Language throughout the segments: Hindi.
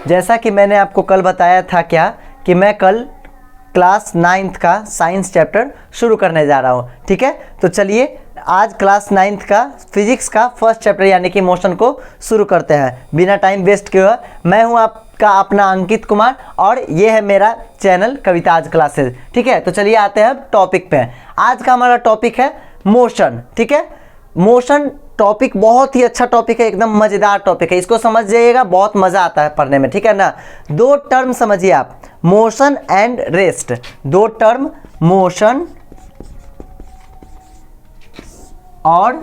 जैसा कि मैंने आपको कल बताया था क्या कि मैं कल क्लास 9th का साइंस चैप्टर शुरू करने जा रहा हूँ। ठीक है, तो चलिए आज क्लास 9th का फिजिक्स का फर्स्ट चैप्टर यानी कि मोशन को शुरू करते हैं बिना टाइम वेस्ट किए हुए। मैं हूँ आपका अपना अंकित कुमार और ये है मेरा चैनल कविता आज क्लासेस। ठीक है, तो चलिए आते हैं अब टॉपिक पे। आज का हमारा टॉपिक है मोशन। ठीक है, मोशन टॉपिक बहुत ही अच्छा टॉपिक है, एकदम मज़ेदार टॉपिक है। इसको समझ जाइएगा, बहुत मज़ा आता है पढ़ने में। ठीक है ना, दो टर्म समझिए आप, मोशन एंड रेस्ट। दो टर्म, मोशन और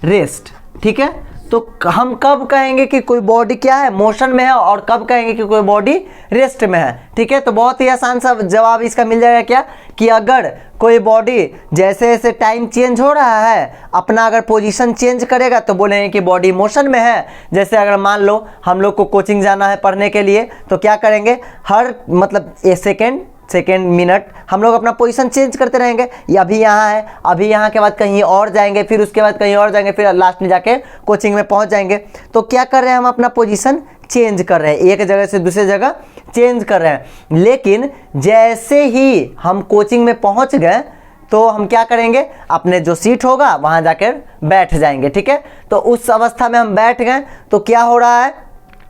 रेस्ट। ठीक है, तो हम कब कहेंगे कि कोई बॉडी क्या है, मोशन में है, और कब कहेंगे कि कोई बॉडी रेस्ट में है। ठीक है, तो बहुत ही आसान सा जवाब इसका मिल जाएगा क्या कि अगर कोई बॉडी जैसे जैसे टाइम चेंज हो रहा है अपना अगर पोजीशन चेंज करेगा तो बोलेंगे कि बॉडी मोशन में है। जैसे अगर मान लो हम लोग को कोचिंग जाना है पढ़ने के लिए, तो क्या करेंगे, हर मतलब सेकेंड मिनट हम लोग अपना पोजीशन चेंज करते रहेंगे। ये अभी यहाँ है, अभी यहाँ के बाद कहीं और जाएंगे, फिर उसके बाद कहीं और जाएंगे, फिर लास्ट में जाके कोचिंग में पहुँच जाएंगे। तो क्या कर रहे हैं, हम अपना पोजीशन चेंज कर रहे हैं, एक जगह से दूसरे जगह चेंज कर रहे हैं। लेकिन जैसे ही हम कोचिंग में पहुँच गए तो हम क्या करेंगे, अपने जो सीट होगा वहाँ जाकर बैठ जाएंगे। ठीक है, तो उस अवस्था में हम बैठ गए तो क्या हो रहा है,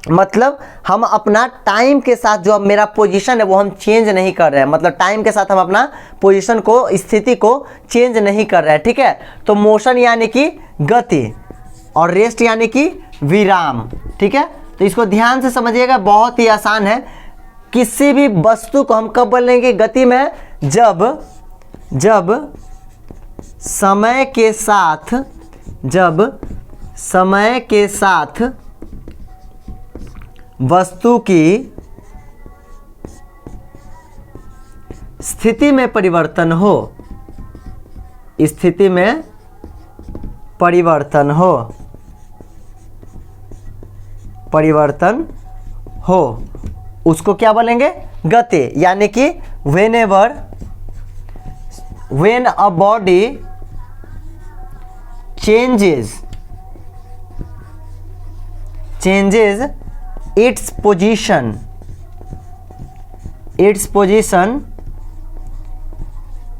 मतलब हम अपना टाइम के साथ जो अब मेरा पोजीशन है वो हम चेंज नहीं कर रहे हैं, मतलब टाइम के साथ हम अपना पोजीशन को, स्थिति को चेंज नहीं कर रहे हैं। ठीक है, तो मोशन यानी कि गति और रेस्ट यानी कि विराम। ठीक है, तो इसको ध्यान से समझिएगा, बहुत ही आसान है। किसी भी वस्तु को हम कब बोलेंगे गति में, जब समय के साथ वस्तु की स्थिति में परिवर्तन हो, स्थिति में परिवर्तन हो, उसको क्या बोलेंगे, गति। यानी कि when a body changes its position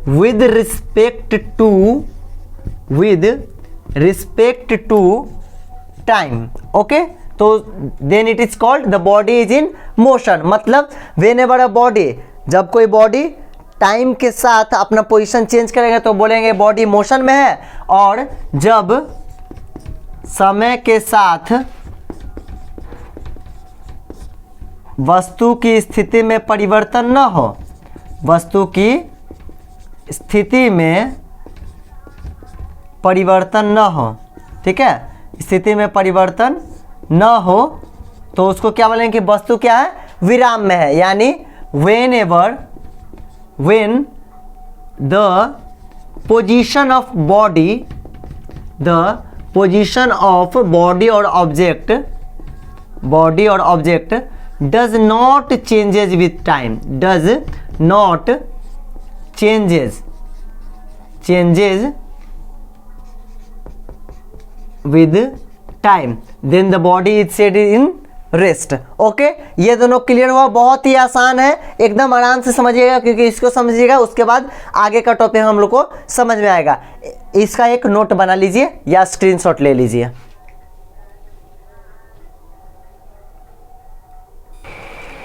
with respect to time, okay, तो then it is called the body is in motion। मतलब whenever a body, जब कोई बॉडी टाइम के साथ अपना पोजीशन चेंज करेगा तो बोलेंगे बॉडी मोशन में है, और जब समय के साथ वस्तु की स्थिति में परिवर्तन न हो, वस्तु की स्थिति में परिवर्तन न हो, ठीक है, स्थिति में परिवर्तन न हो, तो उसको क्या बोलेंगे कि वस्तु क्या है, विराम में है। यानी when the position of body or object does not changes with time, changes with time, then the body is said in rest. Okay, ये दोनों क्लियर हुआ, बहुत ही आसान है, एकदम आराम से समझिएगा, क्योंकि इसको समझिएगा उसके बाद आगे का टॉपिक हम लोग को समझ में आएगा। इसका एक नोट बना लीजिए या स्क्रीनशॉट ले लीजिए।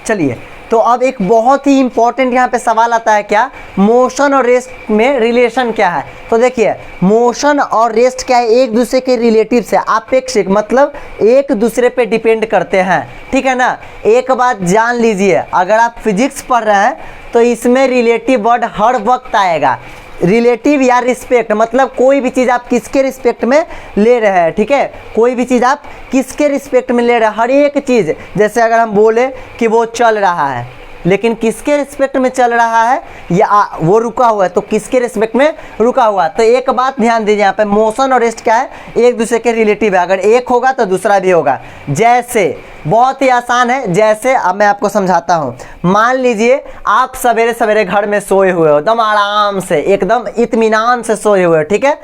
चलिए, तो अब एक बहुत ही इंपॉर्टेंट यहाँ पे सवाल आता है, क्या मोशन और रेस्ट में रिलेशन क्या है। तो देखिए, मोशन और रेस्ट क्या है, एक दूसरे के रिलेटिव से, आपेक्षिक, मतलब एक दूसरे पे डिपेंड करते हैं। ठीक है ना, एक बात जान लीजिए, अगर आप फिजिक्स पढ़ रहे हैं तो इसमें रिलेटिव वर्ड हर वक्त आएगा। रिलेटिव या रिस्पेक्ट, मतलब कोई भी चीज़ आप किसके रिस्पेक्ट में ले रहे हैं। ठीक है, कोई भी चीज़ आप किसके रिस्पेक्ट में ले रहे हैं, हर एक चीज़। जैसे अगर हम बोले कि वो चल रहा है, लेकिन किसके रिस्पेक्ट में चल रहा है, या वो रुका हुआ है तो किसके रिस्पेक्ट में रुका हुआ है। तो एक बात ध्यान दीजिए, यहाँ पे मोशन और रेस्ट क्या है, एक दूसरे के रिलेटिव है, अगर एक होगा तो दूसरा भी होगा। जैसे, बहुत ही आसान है, जैसे अब मैं आपको समझाता हूँ। मान लीजिए आप सवेरे सवेरे घर में सोए हुए हो, एकदम आराम से, एकदम इत्मीनान से सोए हुए हो। ठीक है,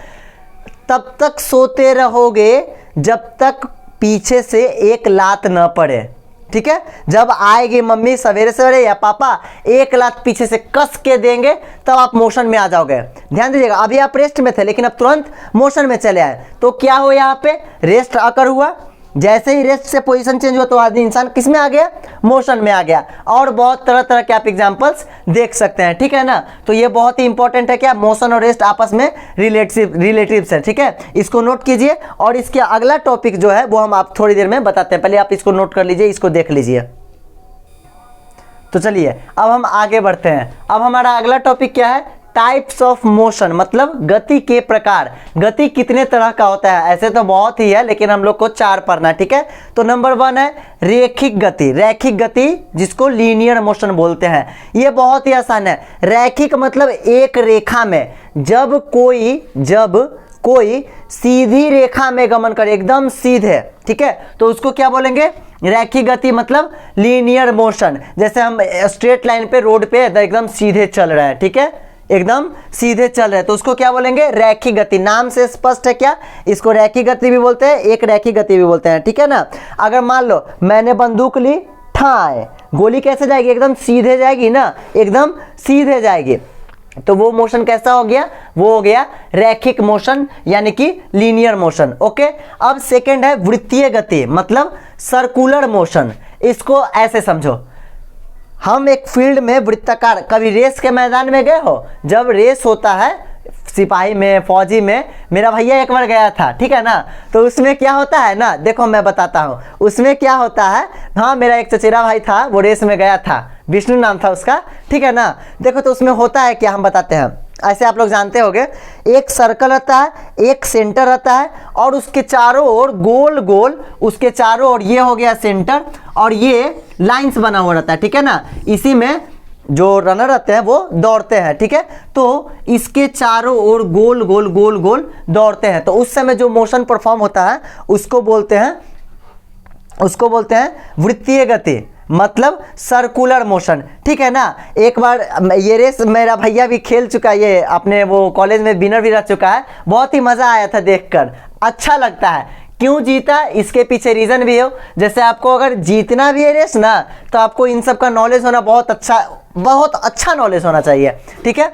तब तक सोते रहोगे जब तक पीछे से एक लात न पड़े। ठीक है, जब आएगी मम्मी सवेरे सवेरे या पापा एक लात पीछे से कस के देंगे तब आप मोशन में आ जाओगे। ध्यान दीजिएगा, अभी आप रेस्ट में थे लेकिन अब तुरंत मोशन में चले आए, तो क्या हो यहाँ पे रेस्ट आकर हुआ। जैसे ही रेस्ट से पोजीशन चेंज हुआ तो आदमी इंसान किस में आ गया, मोशन में आ गया। और बहुत तरह तरह के आप एग्जांपल्स देख सकते हैं, ठीक है ना। तो ये बहुत ही इंपॉर्टेंट है, क्या मोशन और रेस्ट आपस में रिलेटिव्स है, ठीक है, इसको नोट कीजिए। और इसके अगला टॉपिक जो है वो हम आप थोड़ी देर में बताते हैं, पहले आप इसको नोट कर लीजिए, इसको देख लीजिए। तो चलिए अब हम आगे बढ़ते हैं। अब हमारा अगला टॉपिक क्या है, टाइप्स ऑफ मोशन, मतलब गति के प्रकार। गति कितने तरह का होता है, ऐसे तो बहुत ही है लेकिन हम लोग को 4 पढ़ना है, ठीक है। तो नंबर 1 है रैखिक गति। रैखिक गति जिसको लीनियर मोशन बोलते हैं, ये बहुत ही आसान है। रैखिक मतलब एक रेखा में, जब कोई सीधी रेखा में गमन करे, एकदम सीधे, ठीक है, तो उसको क्या बोलेंगे, रैखिक गति मतलब लीनियर मोशन। जैसे हम स्ट्रेट लाइन पे रोड पे एकदम सीधे चल रहे हैं, ठीक है, एकदम सीधे चल रहे हैं, तो उसको क्या बोलेंगे, रैखिक गति। नाम से स्पष्ट है क्या, इसको रैखिक गति भी बोलते हैं, एक रैखिक गति भी बोलते हैं, ठीक है ना। अगर मान लो मैंने बंदूक ली, ठाए, गोली कैसे जाएगी, एकदम सीधे जाएगी ना, एकदम सीधे जाएगी, तो वो मोशन कैसा हो गया, वो हो गया रैखिक मोशन यानी कि लीनियर मोशन। ओके, अब सेकंड है वृत्तीय गति, मतलब सर्कुलर मोशन। इसको ऐसे समझो, हम एक फील्ड में वृत्ताकार, कभी रेस के मैदान में गए हो, जब रेस होता है सिपाही में, फौजी में, मेरा भैया एक बार गया था, ठीक है ना, तो उसमें क्या होता है ना, देखो मैं बताता हूँ उसमें क्या होता है। हाँ, मेरा एक चचेरा भाई था, वो रेस में गया था, विष्णु नाम था उसका, ठीक है ना। देखो तो उसमें होता है क्या, हम बताते हैं। ऐसे आप लोग जानते होंगे, एक सर्कल रहता है, एक सेंटर रहता है, और उसके चारों ओर गोल गोल, उसके चारों ओर ये हो गया सेंटर, और ये लाइंस बना हुआ रहता है, ठीक है ना। इसी में जो रनर रहते हैं वो दौड़ते हैं, ठीक है, तो इसके चारों ओर गोल गोल गोल गोल दौड़ते हैं, तो उस समय जो मोशन परफॉर्म होता है उसको बोलते हैं वृत्तीय गति, मतलब सर्कुलर मोशन, ठीक है ना। एक बार ये रेस मेरा भैया भी खेल चुका है, ये अपने वो कॉलेज में विनर भी रह चुका है, बहुत ही मज़ा आया था देखकर, अच्छा लगता है। क्यों जीता, इसके पीछे रीज़न भी हो। जैसे आपको अगर जीतना भी है रेस ना, तो आपको इन सब का नॉलेज होना बहुत अच्छा नॉलेज होना चाहिए, ठीक है।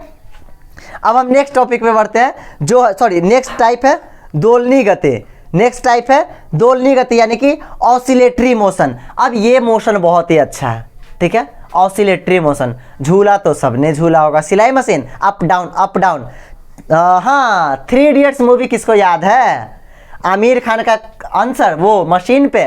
अब हम नेक्स्ट टॉपिक पे बढ़ते हैं, नेक्स्ट टाइप है दोलनी गति। नेक्स्ट टाइप है दोलनी गति यानी कि ऑसिलेटरी मोशन। अब ये मोशन बहुत ही अच्छा है, ठीक है, ऑसिलेटरी मोशन। झूला तो सबने झूला होगा, सिलाई machine, up down up down. हाँ, 3 इडियट्स मूवी किसको याद है, आमिर खान का आंसर, वो मशीन पे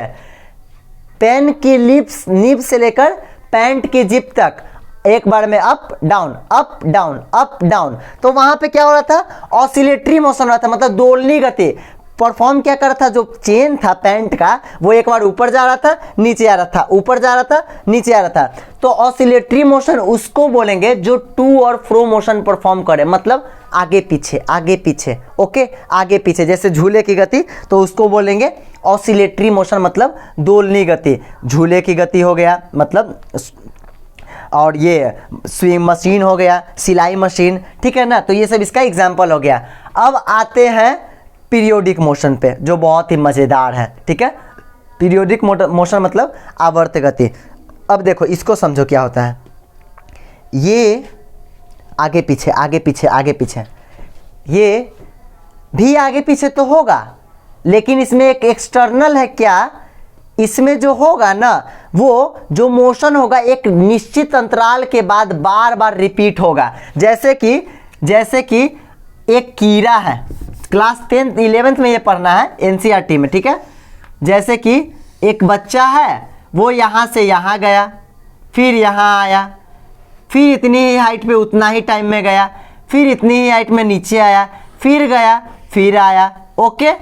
पेन की नीब से लेकर पैंट की जिप तक एक बार में up down up down up down. तो वहां पे क्या हो रहा था, ऑसिलेटरी मोशन हो रहा था, मतलब दोलनी गति परफॉर्म क्या कर रहा था। जो चेन था पैंट का, वो एक बार ऊपर जा रहा था, नीचे आ रहा था, ऊपर जा रहा था, नीचे आ रहा था। तो ऑसिलेटरी मोशन उसको बोलेंगे जो टू और फ्रो मोशन परफॉर्म करे, मतलब आगे पीछे, ओके, आगे पीछे। जैसे झूले की गति, तो उसको बोलेंगे ऑसिलेटरी मोशन, मतलब दोलनी गति। झूले की गति हो गया, मतलब, और ये स्विंग मशीन हो गया, सिलाई मशीन, ठीक है ना। तो ये सब इसका एग्जाम्पल हो गया। अब आते हैं पीरियोडिक मोशन पे, जो बहुत ही मज़ेदार है, ठीक है। पीरियोडिक मोशन मतलब आवर्त गति। अब देखो इसको समझो क्या होता है, ये आगे पीछे, ये भी आगे पीछे तो होगा, लेकिन इसमें एक एक्सटर्नल है क्या, इसमें जो होगा ना, वो जो मोशन होगा एक निश्चित अंतराल के बाद बार बार रिपीट होगा। जैसे कि एक कीड़ा है, क्लास 10th 11th में ये पढ़ना है एनसीईआरटी में, ठीक है। जैसे कि एक बच्चा है, वो यहाँ से यहाँ गया, फिर यहाँ आया, फिर इतनी ही हाइट पे उतना ही टाइम में गया, फिर इतनी ही हाइट में नीचे आया, फिर गया, फिर आया, ओके,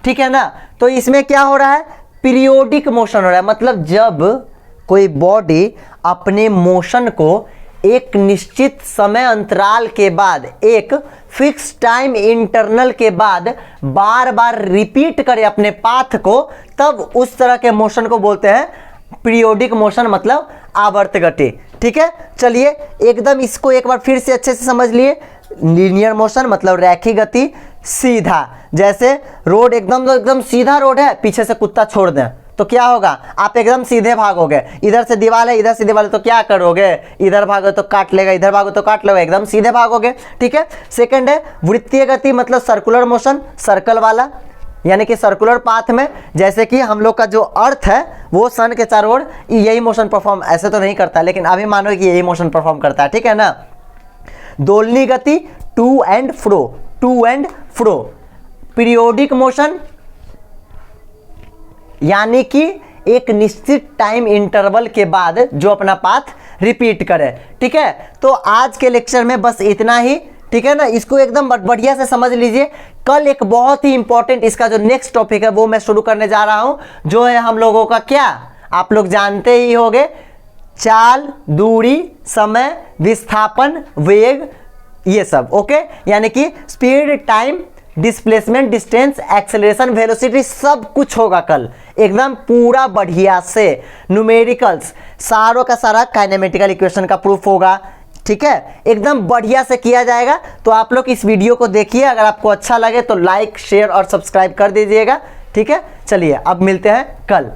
ठीक है ना। तो इसमें क्या हो रहा है, पीरियोडिक मोशन हो रहा है, मतलब जब कोई बॉडी अपने मोशन को एक निश्चित समय अंतराल के बाद, एक फिक्स टाइम इंटरवल के बाद बार बार रिपीट करे अपने पाथ को, तब उस तरह के मोशन को बोलते हैं पीरियोडिक मोशन, मतलब आवर्त गति, ठीक है। चलिए एकदम इसको एक बार फिर से अच्छे से समझ लिए। लीनियर मोशन मतलब रैखिक गति, सीधा, जैसे रोड एकदम सीधा रोड है, पीछे से कुत्ता छोड़ दें तो क्या होगा, आप एकदम सीधे भागोगे, इधर से दीवार है इधर से दीवार है तो क्या करोगे, इधर भागो तो काट लेगा, इधर भागो तो काट लेगा, एकदम सीधे भागोगे, ठीक है। सेकंड है वृत्तीय गति, मतलब सर्कुलर मोशन, सर्कल वाला, यानी कि सर्कुलर पाथ में, जैसे कि हम लोग का जो अर्थ है वो सन के चारों ओर यही मोशन परफॉर्म, ऐसे तो नहीं करता लेकिन अभी मानो कि यही मोशन परफॉर्म करता है, ठीक है ना। दोलनी गति, to and fro. Periodic motion, यानी कि एक निश्चित टाइम इंटरवल के बाद जो अपना पाथ रिपीट करे, ठीक है। तो आज के लेक्चर में बस इतना ही, ठीक है ना। इसको एकदम बढ़िया से समझ लीजिए। कल एक बहुत ही इंपॉर्टेंट इसका जो नेक्स्ट टॉपिक है वो मैं शुरू करने जा रहा हूं, जो है हम लोगों का क्या, आप लोग जानते ही होंगे, चाल, दूरी, समय, विस्थापन, वेग, ये सब, ओके। यानी कि speed, time, displacement, distance, acceleration, velocity, सब कुछ होगा कल एकदम पूरा बढ़िया से। न्यूमेरिकल्स, सारों का सारा काइनेमेटिकल इक्वेशन का प्रूफ होगा, ठीक है, एकदम बढ़िया से किया जाएगा। तो आप लोग इस वीडियो को देखिए, अगर आपको अच्छा लगे तो लाइक, शेयर और सब्सक्राइब कर दीजिएगा, ठीक है। चलिए अब मिलते हैं कल।